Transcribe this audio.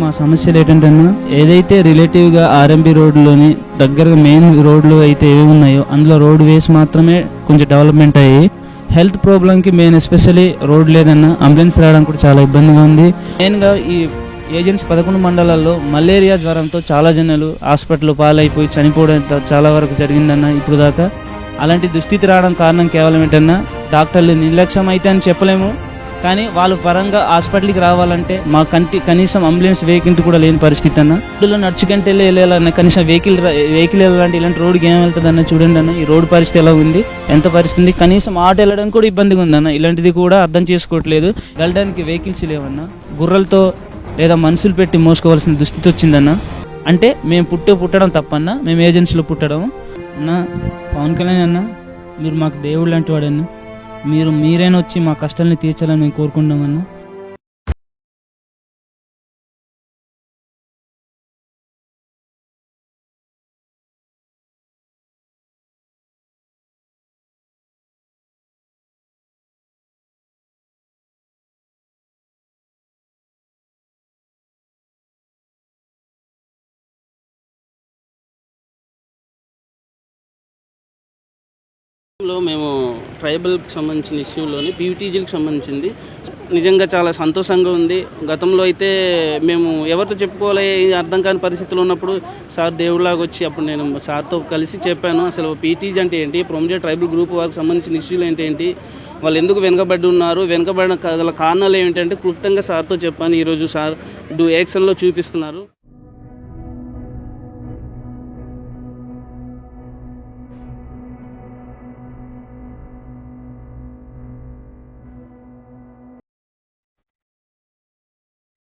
మా సమస్యలు ఏంటంటే ఏదైతే రిలేటివ్గా ఆర్ఎంబి రోడ్లోని దగ్గరగా మెయిన్ రోడ్లు అయితే ఏవి ఉన్నాయో అందులో రోడ్ వేస్ మాత్రమే కొంచెం డెవలప్మెంట్ అయ్యి హెల్త్ ప్రాబ్లంకి మెయిన్ ఎస్పెషల్లీ రోడ్ లేదన్న అంబులెన్స్ రావడానికి కూడా చాలా ఇబ్బందిగా ఉంది. మెయిన్గా ఈ ఏజెన్సీ 11 మండలాల్లో మలేరియా జ్వరంతో చాలా జనాలు హాస్పిటల్ పాలైపోయి చనిపోవడం చాలా వరకు జరిగిందన్న ఇప్పుడు దాకా. అలాంటి దుస్థితి రావడం కారణం కేవలం ఏంటన్నా డాక్టర్లు నిర్లక్ష్యం అయితే అని చెప్పలేము, కానీ వాళ్ళ పరంగా హాస్పిటల్కి రావాలంటే మా కనీసం అంబులెన్స్ వెహికల్ కూడా లేని పరిస్థితి అన్న. రోడ్లో నడుచుకుంటే వెళ్ళాలన్న కనీసం వెహికల్ వెళ్ళాలంటే ఇలాంటి రోడ్డుకి ఏం వెళ్తుంది అన్న చూడండి అన్న. ఈ రోడ్డు పరిస్థితి ఎలా ఉంది, ఎంత పరిస్థితి, కనీసం ఆటో వెళ్ళడానికి కూడా ఇబ్బందిగా ఉందన్న. ఇలాంటిది కూడా అర్థం చేసుకోవట్లేదు. వెళ్ళడానికి వెహికల్స్ లేవన్నా, గుర్రలతో లేదా మనుషులు పెట్టి మోసుకోవాల్సిన దుస్థితి వచ్చిందన్న. అంటే మేము పుట్టడం తప్పన్నా, మేము ఏజెన్సీలో పుట్టడం అన్న. పవన్ కళ్యాణ్ అన్న, మీరు మాకు దేవుడు లాంటి వాడన్నా, మీరైనా వచ్చి మా కష్టాలని తీర్చాలని మేము కోరుకుంటామన్నా. మేము ట్రైబల్కి సంబంధించిన ఇష్యూలోని పీవీటీజీలకు సంబంధించింది నిజంగా చాలా సంతోషంగా ఉంది. గతంలో అయితే మేము ఎవరితో చెప్పుకోవాలి అర్థం కాని పరిస్థితులు ఉన్నప్పుడు సార్ దేవుడిలాగా వచ్చి అప్పుడు నేను సార్తో కలిసి చెప్పాను అసలు పీటీజీ అంటే ఏంటి, ప్రొమోజెడ్ ట్రైబల్ గ్రూప్ వారికి సంబంధించిన ఇష్యూలు ఏంటి, వాళ్ళు ఎందుకు వెనుకబడి ఉన్నారు, వెనుకబడిన గల కారణాలు ఏమిటంటే క్లుప్తంగా సార్తో చెప్పాను. ఈరోజు సార్ యాక్షన్లో చూపిస్తున్నారు.